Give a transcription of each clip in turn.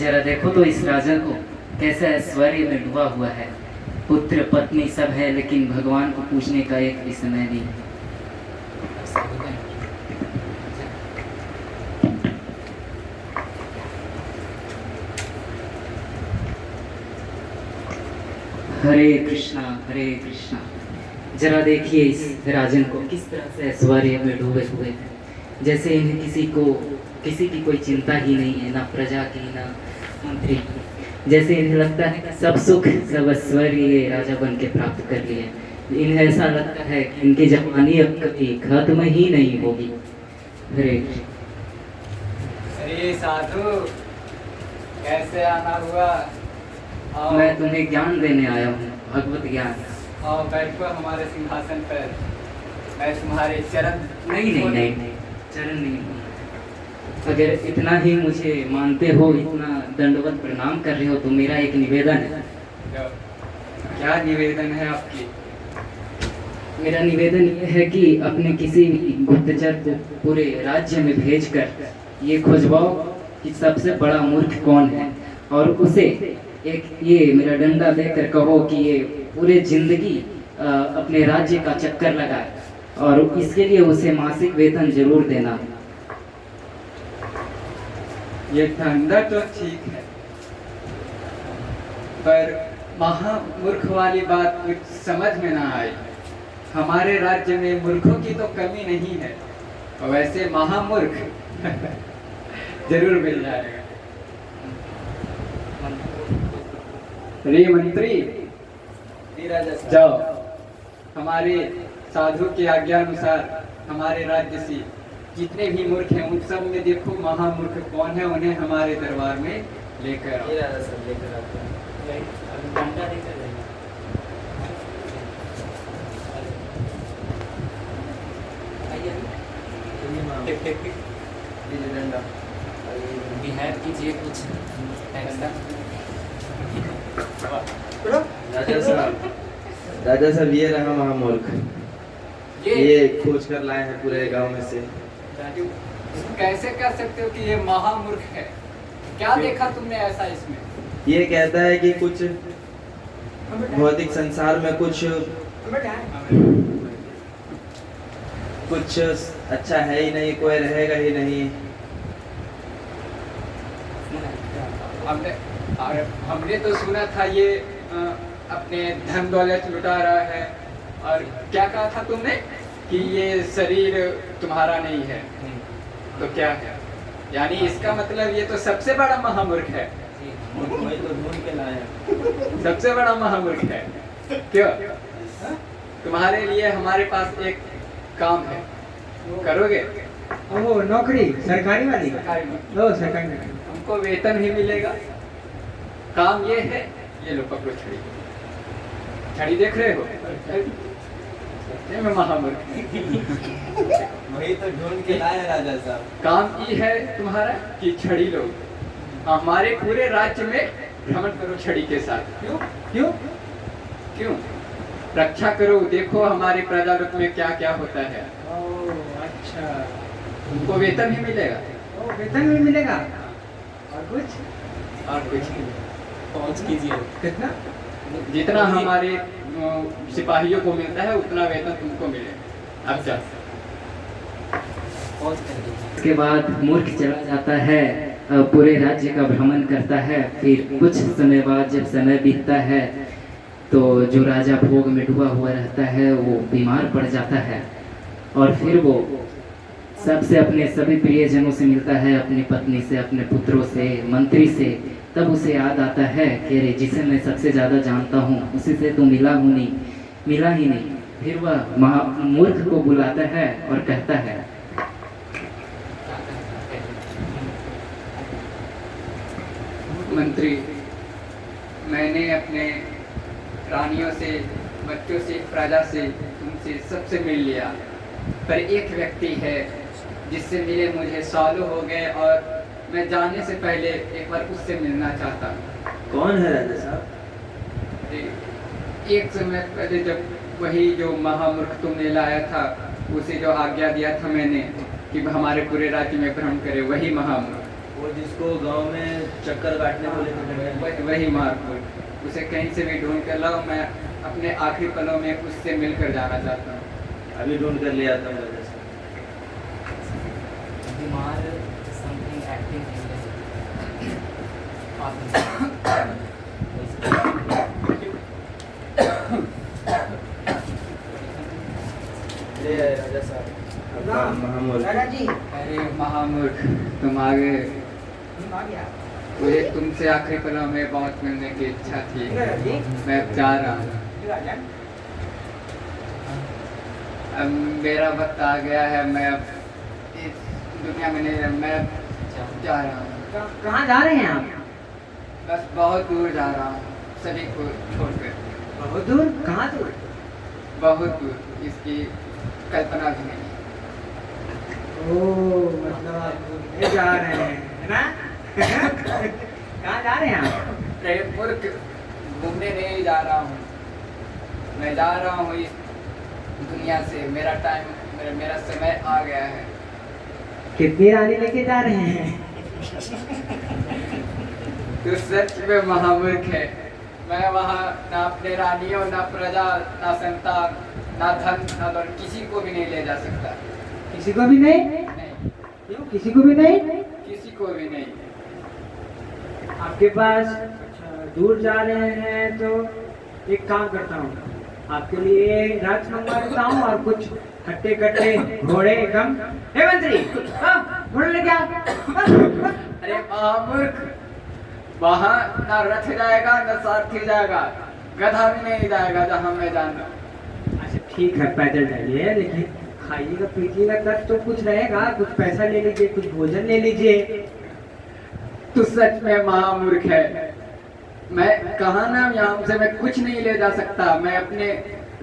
जरा देखो तो इस राजा को, कैसा ऐश्वर्य में डूबा हुआ है। पुत्र पत्नी सब है, लेकिन भगवान को पूछने का एक भी समय नहीं। हरे कृष्णा हरे कृष्णा। जरा देखिए इस राजन को, किस तरह से ऐश्वर्य में डूबे हुए हैं, जैसे इन्हें किसी की कोई चिंता ही नहीं है, ना प्रजा की ना मंत्री की। जैसे इन्हें लगता है कि सब सुख सब ऐश्वर्य ये राजा बन के प्राप्त कर लिए। इन्हें ऐसा लगता है कि इनकी जवानी अब कभी खत्म ही नहीं होगी। हरे अरे साधु, कैसे आना हुआ? आओ। मैं तुम्हें ज्ञान देने आया हूँ, भगवत ज्ञान। आओ बैठो हमारे सिंहासन पर। मैं तुम्हारे चरण नहीं नहीं नहीं नहीं, चरण नहीं। अगर इतना ही मुझे मानते हो, इतना दंडवत प्रणाम कर रहे हो, तो मेरा एक निवेदन है। क्या निवेदन है आपकी? मेरा निवेदन ये है कि अपने किसी गुप्तचर को पूरे राज्य में भेजकर ये खोजवाओ कि सबसे बड़ा मूर्ख कौन है, और उसे एक ये मेरा डंडा देकर कहो कि ये पूरे जिंदगी अपने राज्य का चक्कर लगाए, और इसके लिए उसे मासिक वेतन जरूर देना। ये धंधा तो ठीक है, पर महामूर्ख वाली बात कुछ समझ में ना आई। हमारे राज्य में मूर्खों की तो कमी नहीं है, और वैसे महामूर्ख जरूर मिल जाएगा। रे मंत्री, जाओ हमारे साधु की आज्ञा अनुसार हमारे राज्य से जितने भी मूर्ख हैं उन सब में देखो महामूर्ख कौन है, उन्हें हमारे दरबार में लेकर आओ। बिहार कीजिए कुछ ऐसा। राजा साहब ये रहा महामूर्ख, ये खोज कर लाए हैं पूरे गांव में से। राजू, कैसे कर सकते हो कि ये महामूर्ख है? क्या देखा तुमने ऐसा इसमें? ये कहता है कि कुछ भौतिक संसार में कुछ अच्छा है ही नहीं, कोई रहेगा ही नहीं। हमने तो सुना था ये अपने धन दौलत लुटा रहा है, और क्या कहा था तुमने कि ये शरीर तुम्हारा नहीं है, तो क्या है? यानी इसका मतलब ये तो सबसे बड़ा महामूर्ख है। वही तो ढूंढ के लाए। सबसे बड़ा महामूर्ख है। क्यों? तुम्हारे लिए हमारे पास एक काम है, करोगे? ओह, नौकरी सरकारी वाली? सरकारी में। ओह, सरकारी में। हमको वेतन भी मिलेगा। काम ये है, ये लो पकड़ो छड़ी। छड़ी देख रहे हो? ये मैं महामूर्ख। वही तो ढूंढ के लाए राजा साहब। काम ये है तुम्हारा कि छड़ी लो, हमारे पूरे राज्य में भ्रमण करो छड़ी के साथ। क्यों क्यों? क्यों? रक्षा करो, देखो हमारे प्रजालोक में क्या क्या होता है। ओह, अच्छा। तुमको वेतन भी मिलेगा। ओह, वेतन भी मिलेगा? और कुछ? और कुछ नहीं। पहुंच कीजिए। कितना? जितना हमारे सिपाहियों को मिलता है उतना वेतन तुमको मिलेगा। अब चल। इसके बाद मूर्ख चला जाता है, पूरे राज्य का भ्रमण करता है। फिर कुछ समय बाद जब समय बीतता है, तो जो राजा भोग में डूबा हुआ रहता है वो बीमार पड़ जाता है, और फिर वो सबसे अपने सभी प्रियजनों से मिलता है, अपनी पत्नी से, अपने पुत्रों से, मंत्री से। तब उसे याद आता है कि अरे जिसे मैं सबसे ज़्यादा जानता हूँ उसी से तो मिला ही नहीं। फिर वह मूर्ख को बुलाता है और कहता है, मंत्री, मैंने अपने रानियों से, बच्चों से, प्रजा से, तुमसे सबसे मिल लिया, पर एक व्यक्ति है जिससे मिले मुझे सालों हो गए, और मैं जाने से पहले एक बार उससे मिलना चाहता हूँ। कौन है राजा साहब? एक समय पहले जब वही जो महामूर्ख तुमने लाया था, उसे जो आज्ञा दिया था मैंने कि हमारे पूरे राज्य में भ्रमण करे, वही महामूर्ख। वो जिसको गांव में चक्कर काटने बोले थे वही महापुरुष, उसे कहीं से भी ढूंढ कर लाओ। मैं अपने आखिरी पलों में उससे मिलकर जाना चाहता हूँ। अभी ढूंढ कर ले आता हूँ वजह से। बीमार समथिंग एक्टिंग ले आए राजा साहब आपका महामूर्ख। दादाजी अरे महामूर्ख, तुम आ गए। तुम आ गया। मुझे तुमसे आखिरी पलों में बहुत मिलने की इच्छा थी। दादाजी मैं अब जा रहा हूँ। राजा अब मेरा वक्त आ गया है। मैं अब इस दुनिया में नहीं, मैं अब जा रहा हूँ। कहाँ जा रहे हैं आप? बस बहुत दूर जा रहा हूँ, सभी को छोड़कर। बहुत दूर? कहाँ दूर? बहुत दूर, इसकी कल्पना भी नहीं। ओह, मतलब आप घूमने जा रहे हैं, है ना? कहाँ जा रहे हैं आप? अरे मूर्ख, घूमने नहीं जा रहा हूँ। मैं जा रहा हूँ इस दुनिया से। मेरा टाइम, मेरा समय आ गया है। कितनी रानी लेके जा रहे हैं? तू सच में महामूर्ख है। मैं वहाँ ना अपने रानियों, ना प्रजा, ना संतान, ना धन, ना दौलत, किसी को भी नहीं ले जा सकता। किसी को भी नहीं? नहीं, क्यों किसी को भी नहीं? किसी को भी नहीं। आपके पास दूर जा रहे हैं तो एक काम करता हूँ, आपके लिए राज मंगवा देता हूँ और कुछ हट्टे कट्टे घोड़े एकदम। हे मंत्री, घोड़े लेके आओ। अरे महामूर्ख, वहाँ ना रथ जाएगा, ना सारथी जाएगा, गधा भी नहीं जाएगा जहाँ मैं जाना। अच्छा ठीक है, पैदल जाइए, लेकिन खाइएगा पीजिएगा तब तो कुछ रहेगा। कुछ पैसा ले लीजिए, कुछ भोजन ले लीजिए। तू सच में महामूर्ख है। मैं कहा ना, यहाँ से मैं कुछ नहीं ले जा सकता। मैं अपने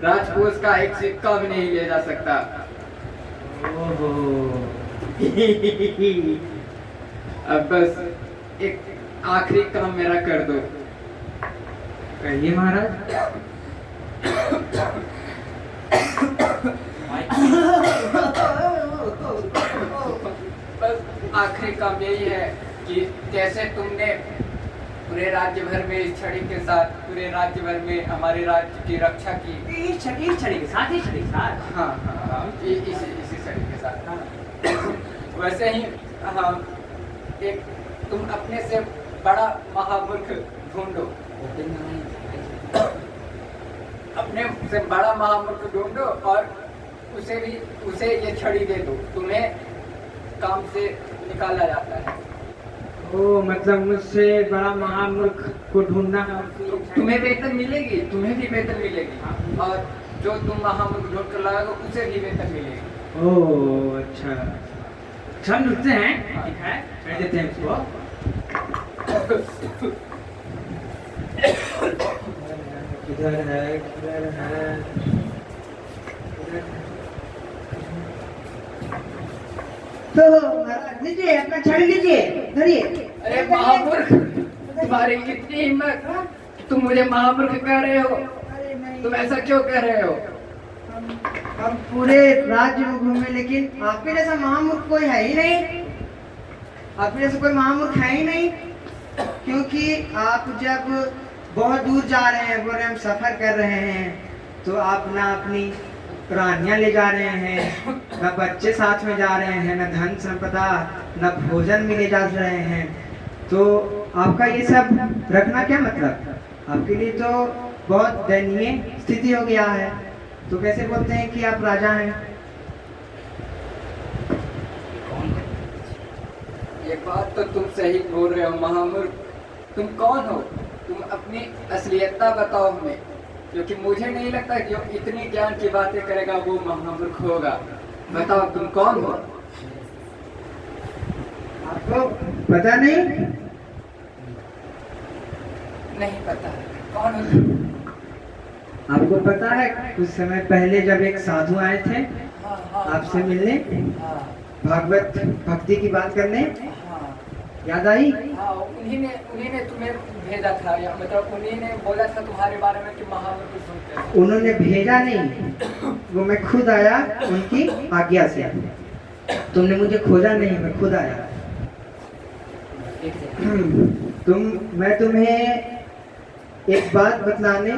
राजकोष का एक सिक्का भी नहीं ले जा सकता। ओहो। अब बस एक आखिरी काम मेरा कर दो। कहिए महाराज। बस आखिरी काम यही है कि जैसे तुमने पूरे राज्य भर में इस छड़ी के साथ, पूरे राज्य भर में हमारे राज्य की रक्षा की। इस छड़ी के साथ, इस छड़ी के साथ। हाँ हाँ हाँ, इसी छड़ी के साथ। हाँ। वैसे ही हाँ, एक तुम अपने से बड़ा महामूर्ख ढूंढो। अपने से बड़ा महामूर्ख ढूंढो और उसे ये छड़ी दे दो। तुम्हें काम से निकाला जाता है। ओ, मतलब मुझसे बड़ा महामूर्ख को ढूंढना। तुम्हें वेतन मिलेगी, तुम्हें भी वेतन मिलेगी, और जो तुम महामूर्ख ढूंढ कर लाओगे उसे भी वेतन मिलेगी। ओह अच्छा, हम रुकते हैं। ठीक है, कर देते हैं इसको। किधर है, किधर है? तो महाराज लीजिए, अपना छड़ी लीजिए, धरिए। अरे महामूर्ख, तुम्हारी इतनी हिम्मत, तुम मुझे महामूर्ख कह रहे हो? अरे नहीं, तुम ऐसा क्यों कह रहे हो? हम पूरे राज्य में घूमे, लेकिन आपके जैसा महामूर्ख कोई है ही नहीं। आपके जैसा कोई महामूर्ख है ही नहीं, क्योंकि आप जब बहुत दूर जा रहे हैं, बोले हम सफर कर रहे हैं, तो आप ना अपनी प्राणियां ले जा रहे हैं, न बच्चे साथ में जा रहे हैं, न धन संपदा, न भोजन भी ले जा रहे हैं। तो आपका ये सब रखना क्या मतलब? आपके लिए तो बहुत दयनीय स्थिति हो गया है। तो कैसे बोलते हैं कि आप राजा हैं? ये बात तो तुम सही बोल रहे हो महामूर्ख। तुम कौन हो? तुम अपनी असलियतता बताओ हमें, क्योंकि मुझे नहीं लगता कि जो इतनी ज्ञान की बातें करेगा वो महामूर्ख होगा। बताओ तुम कौन हो? आपको पता नहीं? नहीं पता। कौन हो तुम? आपको पता है कुछ समय पहले जब एक साधु आए थे आपसे मिलने, भागवत भक्ति की बात करने, याद आई? हाँ, उन्हीं ने तुम्हें भेजा था, या मतलब उन्हीं ने बोला था तुम्हारे बारे में कि महामूर्ख सुनते हैं। उन्होंने भेजा नहीं, वो मैं खुद आया उनकी आज्ञा से। तुमने मुझे खोजा नहीं, मैं खुद आया। मैं तुम्हें एक बात बतलाने,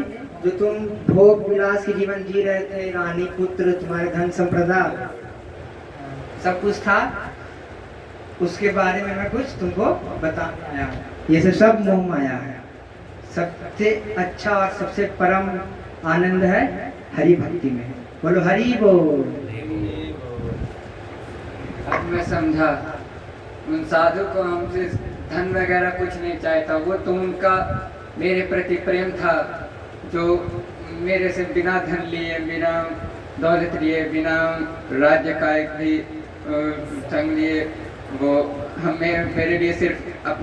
जो तुम भोग विलास की जीवन जी रहे थे, रानी पुत्र, तुम्हारे धन संपदा सब कुछ था, उसके बारे में मैं कुछ तुमको बताने आया हूँ। ये सब मोह माया है। सबसे अच्छा और सबसे परम आनंद है हरि भक्ति में। बोलो हरि बोल। अब मैं समझा, उन साधु को हमसे धन वगैरह कुछ नहीं चाहता, वो तो उनका मेरे प्रति प्रेम था, जो मेरे से बिना धन लिए, बिना दौलत लिए, बिना राज्य का एक भी संग लिए, वो हमें मेरे लिए सिर्फ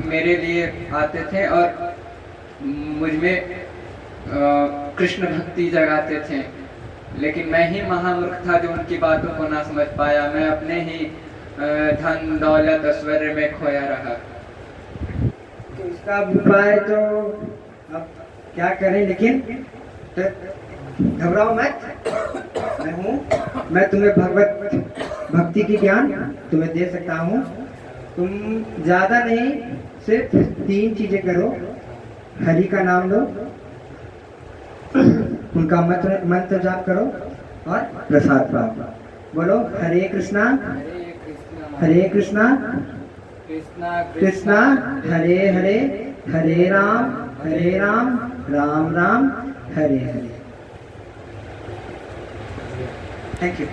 मेरे लिए आते थे और मुझ में कृष्ण भक्ति जगाते थे। लेकिन मैं ही महामूर्ख था जो उनकी बातों को ना समझ पाया। मैं अपने ही धन दौलत ऐश्वर्य में खोया रहा। तो इसका उपाय तो अब क्या करें, लेकिन घबराओ मत, मैं हूँ। मैं तुम्हें भगवत भक्ति की ज्ञान तुम्हें दे सकता हूँ। तुम ज्यादा नहीं, सिर्फ 3 चीजें करो। हरि का नाम लो, उनका मंत्र जाप करो और प्रसाद प्राप्त। बोलो हरे कृष्णा हरे कृष्णा कृष्णा हरे हरे, हरे राम राम राम हरे हरे। Thank you.